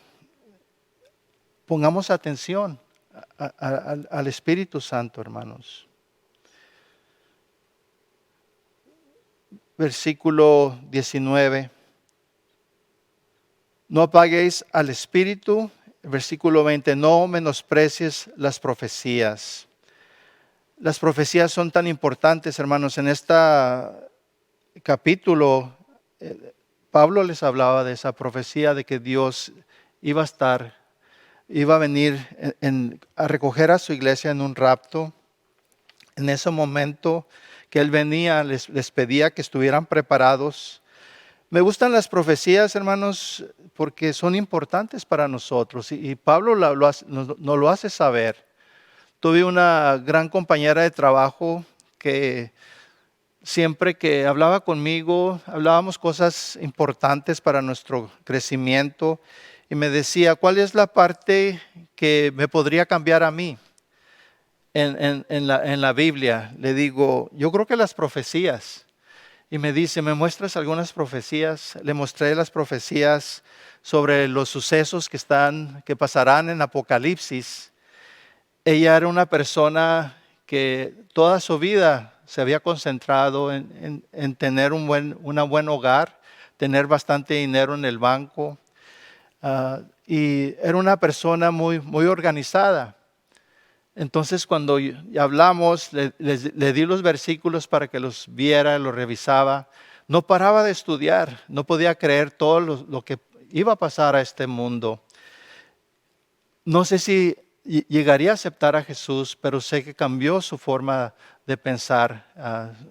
Pongamos atención al Espíritu Santo, hermanos. Versículo 19. No apaguéis al Espíritu. Versículo 20. No menosprecies las profecías. Las profecías son tan importantes, hermanos. En este capítulo, Pablo les hablaba de esa profecía de que Dios iba a venir a recoger a su iglesia en un rapto. En ese momento que Él venía, les pedía que estuvieran preparados. Me gustan las profecías, hermanos, porque son importantes para nosotros. Y Pablo nos lo hace saber. Tuve una gran compañera de trabajo que siempre que hablaba conmigo, hablábamos cosas importantes para nuestro crecimiento. Y me decía, ¿cuál es la parte que me podría cambiar a mí en la Biblia? Le digo, yo creo que las profecías. Y me dice, ¿me muestras algunas profecías? Le mostré las profecías sobre los sucesos que pasarán en Apocalipsis. Ella era una persona que toda su vida se había concentrado en tener un buen hogar, tener bastante dinero en el banco. Y era una persona muy organizada. Entonces cuando hablamos, le di los versículos para que los viera, los revisaba. No paraba de estudiar, no podía creer todo lo que iba a pasar a este mundo. No sé si llegaría a aceptar a Jesús, pero sé que cambió su forma de pensar.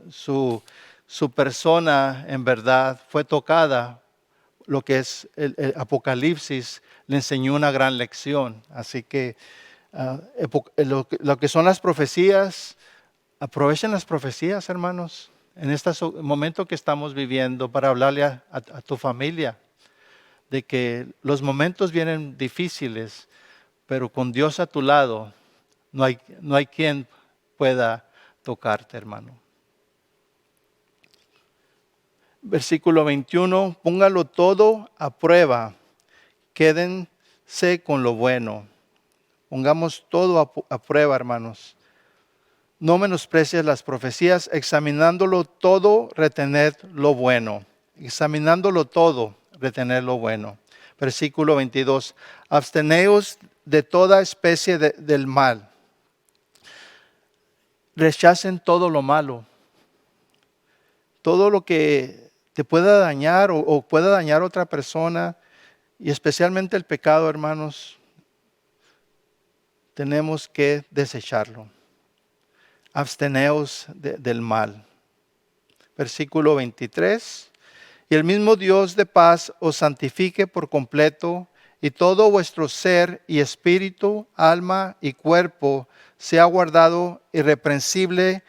Su persona en verdad fue tocada. Lo que es el Apocalipsis le enseñó una gran lección. Así que lo que son las profecías, aprovechen las profecías, hermanos, en este momento que estamos viviendo para hablarle a tu familia de que los momentos vienen difíciles, pero con Dios a tu lado no hay quien pueda tocarte, hermano. Versículo 21, póngalo todo a prueba, quédense con lo bueno. Pongamos todo a prueba, hermanos. No menosprecies las profecías, examinándolo todo, retened lo bueno. Examinándolo todo, retened lo bueno. Versículo 22, absteneos de toda especie del mal. Rechacen todo lo malo. Todo lo que te pueda dañar o pueda dañar a otra persona, y especialmente el pecado, hermanos, tenemos que desecharlo. Absteneos del mal. Versículo 23. Y el mismo Dios de paz os santifique por completo, y todo vuestro ser y espíritu, alma y cuerpo sea guardado irreprensible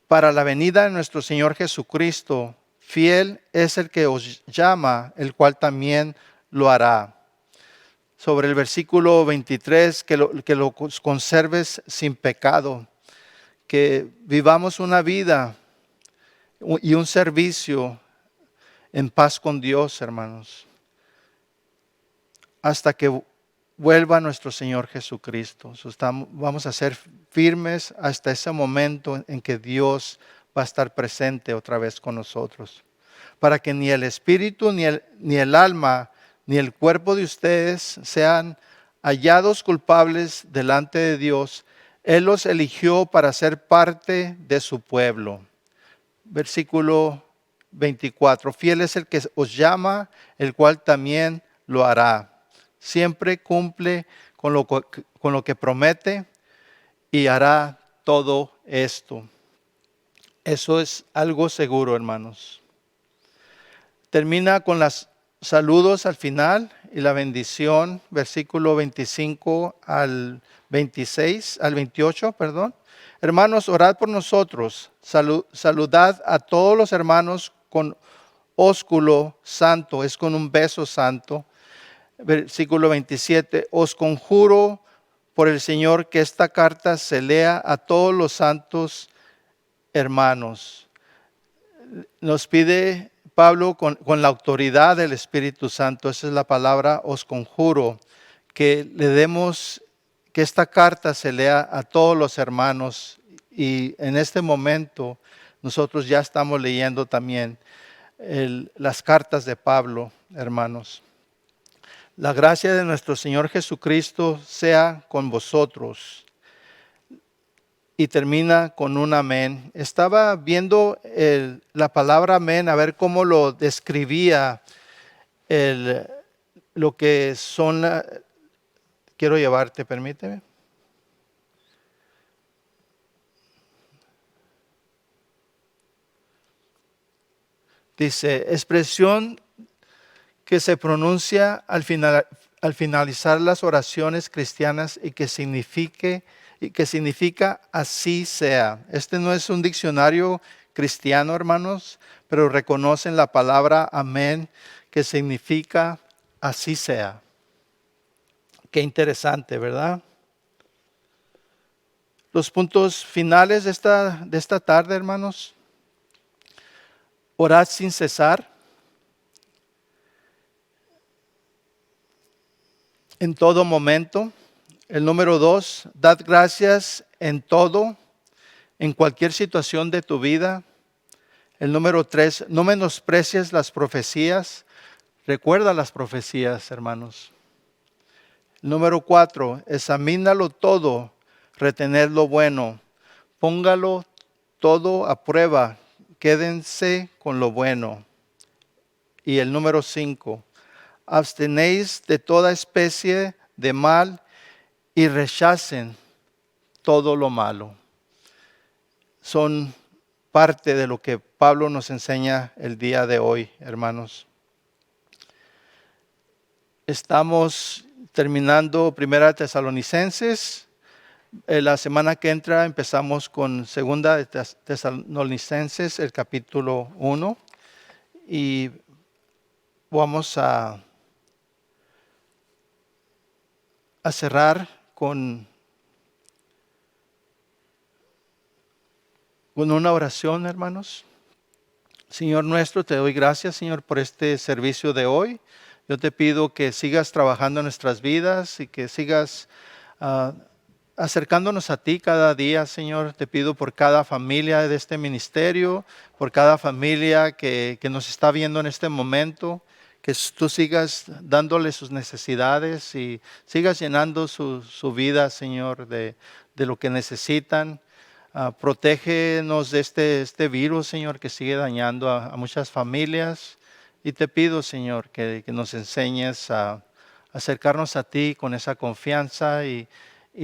para la venida de nuestro Señor Jesucristo. Fiel es el que os llama, el cual también lo hará. Sobre el versículo 23, que lo conserves sin pecado, que vivamos una vida y un servicio en paz con Dios, hermanos, hasta que vuelva nuestro Señor Jesucristo. Vamos a ser firmes hasta ese momento en que Dios va a estar presente otra vez con nosotros, para que ni el espíritu, ni el alma, ni el cuerpo de ustedes sean hallados culpables delante de Dios. Él los eligió para ser parte de su pueblo. Versículo 24. Fiel es el que os llama, el cual también lo hará. Siempre cumple con lo que promete y hará todo esto. Eso es algo seguro, hermanos. Termina con los saludos al final y la bendición, versículo 25 al 28, perdón. Hermanos, orad por nosotros. Saludad a todos los hermanos con ósculo santo, es con un beso santo. Versículo 27, os conjuro por el Señor que esta carta se lea a todos los santos hermanos. Nos pide Pablo con la autoridad del Espíritu Santo, esa es la palabra, os conjuro, que le demos, que esta carta se lea a todos los hermanos. Y en este momento nosotros ya estamos leyendo también las cartas de Pablo, hermanos. La gracia de nuestro Señor Jesucristo sea con vosotros. Y termina con un amén. Estaba viendo la palabra amén, a ver cómo lo describía lo que son. Quiero llevarte, permíteme. Dice, expresión que se pronuncia al finalizar las oraciones cristianas y que significa así sea. Este no es un diccionario cristiano, hermanos, pero reconocen la palabra amén, que significa así sea. Qué interesante, ¿verdad? Los puntos finales de esta tarde, hermanos. Orad sin cesar. En todo momento. El número 2, dad gracias en todo, en cualquier situación de tu vida. El número 3, no menosprecies las profecías. Recuerda las profecías, hermanos. El número 4, examínalo todo, retener lo bueno. Póngalo todo a prueba, quédense con lo bueno. Y el número 5, abstenéis de toda especie de mal y rechacen todo lo malo. Son parte de lo que Pablo nos enseña el día de hoy, hermanos. Estamos terminando Primera Tesalonicenses. La semana que entra empezamos con Segunda de Tesalonicenses, el capítulo 1. Y vamos a cerrar con una oración, hermanos. Señor nuestro, te doy gracias, Señor, por este servicio de hoy. Yo te pido que sigas trabajando en nuestras vidas y que sigas acercándonos a ti cada día, Señor. Te pido por cada familia de este ministerio, por cada familia que nos está viendo en este momento, que tú sigas dándole sus necesidades y sigas llenando su vida, Señor, de lo que necesitan. Protégenos de este virus, Señor, que sigue dañando a muchas familias. Y te pido, Señor, que nos enseñes a acercarnos a ti con esa confianza y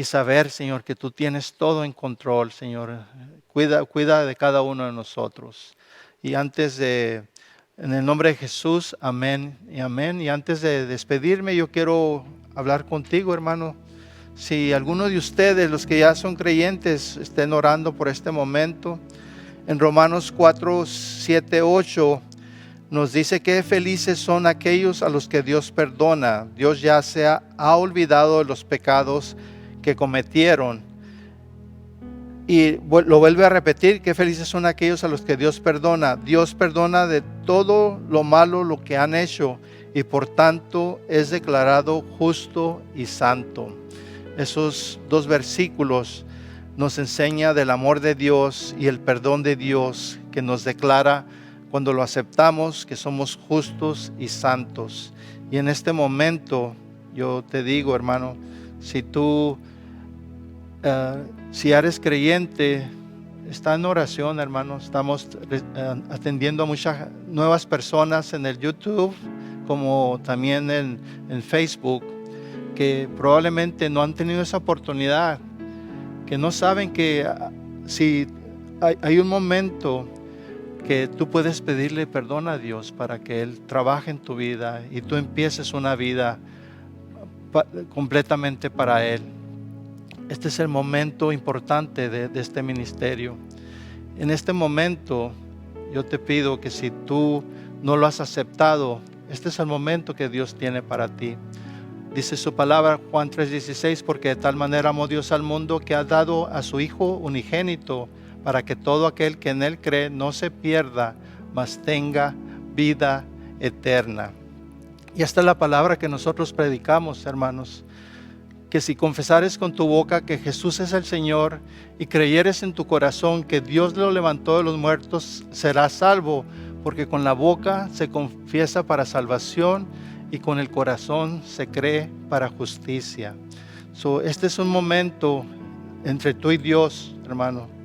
saber, Señor, que tú tienes todo en control, Señor. Cuida de cada uno de nosotros. Y en el nombre de Jesús, amén y amén. Y antes de despedirme, yo quiero hablar contigo, hermano. Si alguno de ustedes, los que ya son creyentes, estén orando por este momento, en Romanos 4, 7, 8, nos dice que felices son aquellos a los que Dios perdona. Dios ya ha olvidado de los pecados que cometieron. Y lo vuelve a repetir, que felices son aquellos a los que Dios perdona. Dios perdona de todo lo malo lo que han hecho y por tanto es declarado justo y santo. Esos dos versículos nos enseñan del amor de Dios y el perdón de Dios que nos declara cuando lo aceptamos que somos justos y santos. Y en este momento yo te digo, hermano, si eres creyente, está en oración, hermano. Estamos atendiendo a muchas nuevas personas en el YouTube, como también en Facebook, que probablemente no han tenido esa oportunidad, que no saben que si hay un momento que tú puedes pedirle perdón a Dios para que Él trabaje en tu vida y tú empieces una vida completamente para Él. Este es el momento importante de este ministerio. En este momento yo te pido que si tú no lo has aceptado, este es el momento que Dios tiene para ti. Dice su palabra, Juan 3:16, porque de tal manera amó Dios al mundo que ha dado a su Hijo unigénito, para que todo aquel que en Él cree no se pierda, mas tenga vida eterna. Y esta es la palabra que nosotros predicamos, hermanos. Que si confesares con tu boca que Jesús es el Señor y creyeres en tu corazón que Dios lo levantó de los muertos, serás salvo, porque con la boca se confiesa para salvación y con el corazón se cree para justicia. Este es un momento entre tú y Dios, hermano,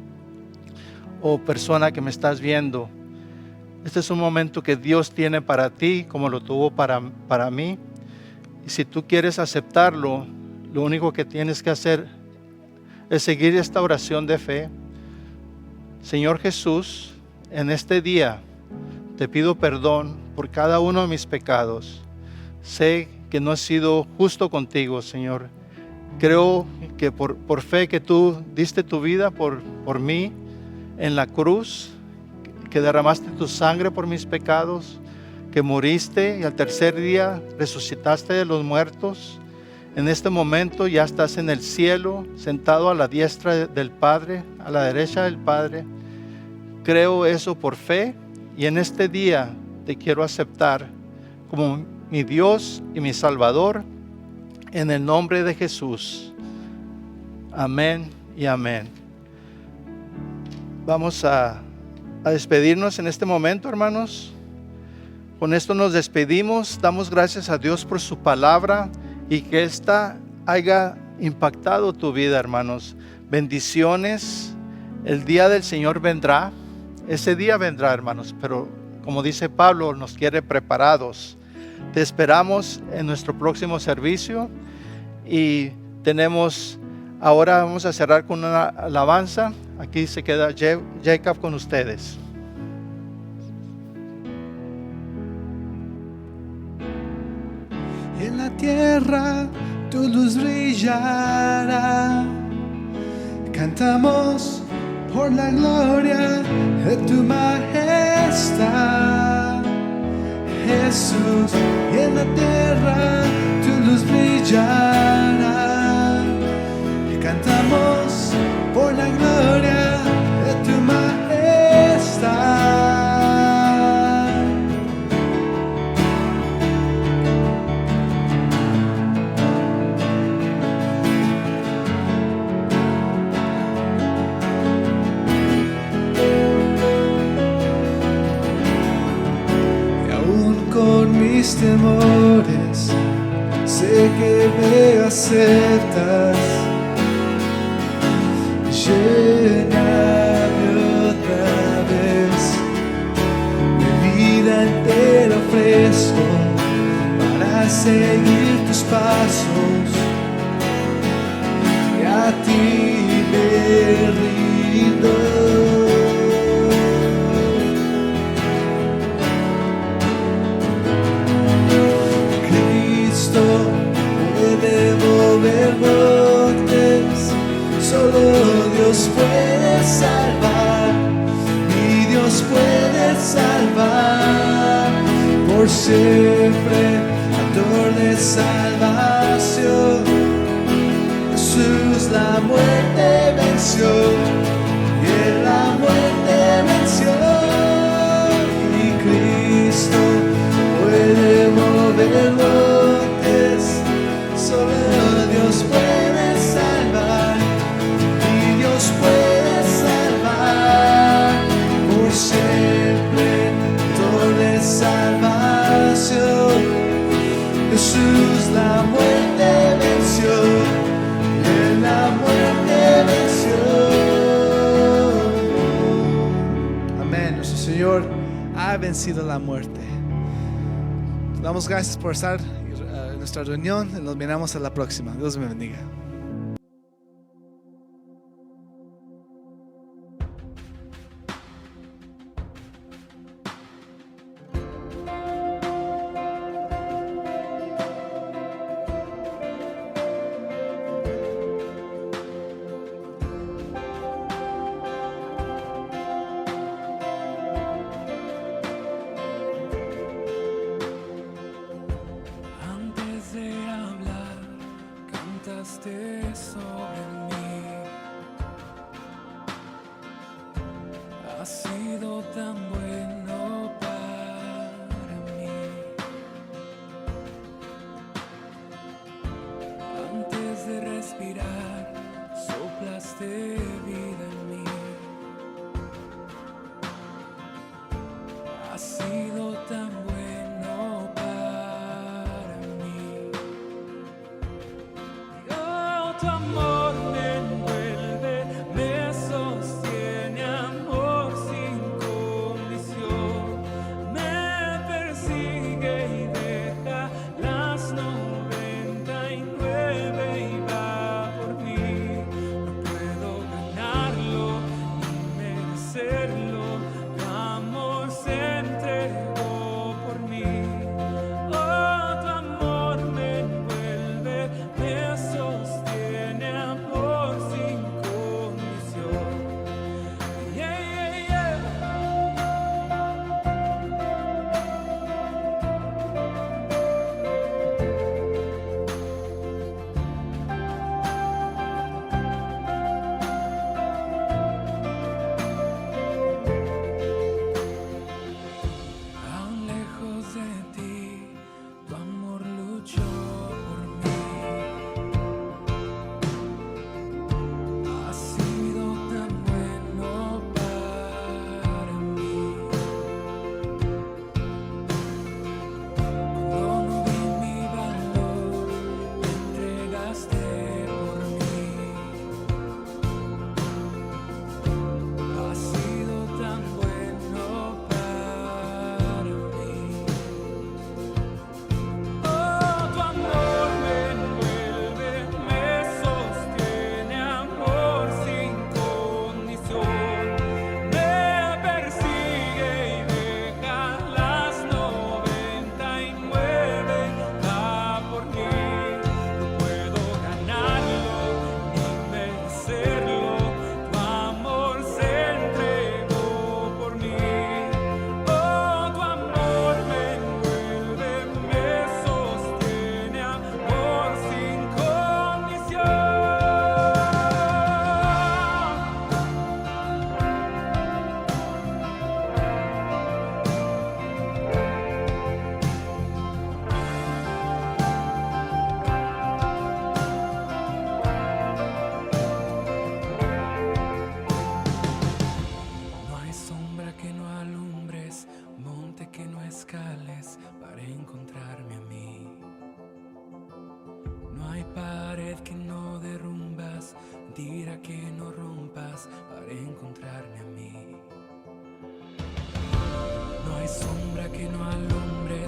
o persona que me estás viendo. Este es un momento que Dios tiene para ti, como lo tuvo para mí. Y si tú quieres aceptarlo, lo único que tienes que hacer es seguir esta oración de fe. Señor Jesús, en este día te pido perdón por cada uno de mis pecados. Sé que no he sido justo contigo, Señor. Creo que por fe que tú diste tu vida por mí en la cruz, que derramaste tu sangre por mis pecados, que moriste y al tercer día resucitaste de los muertos. En este momento ya estás en el cielo, sentado a la diestra del Padre, a la derecha del Padre. Creo eso por fe y en este día te quiero aceptar como mi Dios y mi Salvador, en el nombre de Jesús. Amén y amén. Vamos a despedirnos en este momento, hermanos. Con esto nos despedimos. Damos gracias a Dios por su palabra y que esta haya impactado tu vida, hermanos. Bendiciones. El día del Señor vendrá. Ese día vendrá, hermanos, pero como dice Pablo, nos quiere preparados. Te esperamos en nuestro próximo servicio y ahora vamos a cerrar con una alabanza. Aquí se queda Jacob con ustedes. Y en la tierra tu luz brillará. Cantamos por la gloria de tu majestad, Jesús. Y en la tierra tu luz brillará. Y cantamos por la gloria de tu majestad. Con mis temores, sé que me aceptas. Lléname otra vez, mi vida entera ofrezco para seguir tus pasos, y a ti me rindo. Puede mover montes, solo Dios puede salvar, mi Dios puede salvar, por siempre, autor de salvación. Jesús la muerte venció, y en la muerte venció, y Cristo puede mover montes, solo Dios puede salvar, y Dios puede salvar, por siempre, autor de salvación. Jesús la muerte venció, y en la muerte venció. Amén. Nuestro Señor ha vencido la muerte. Damos gracias por estar en nuestra reunión. Nos miramos a la próxima. Dios me bendiga. tienes para encontrarme a mí. No hay pared que no derrumbas, mentira que no rompas para encontrarme a mí. No hay sombra que no alumbre,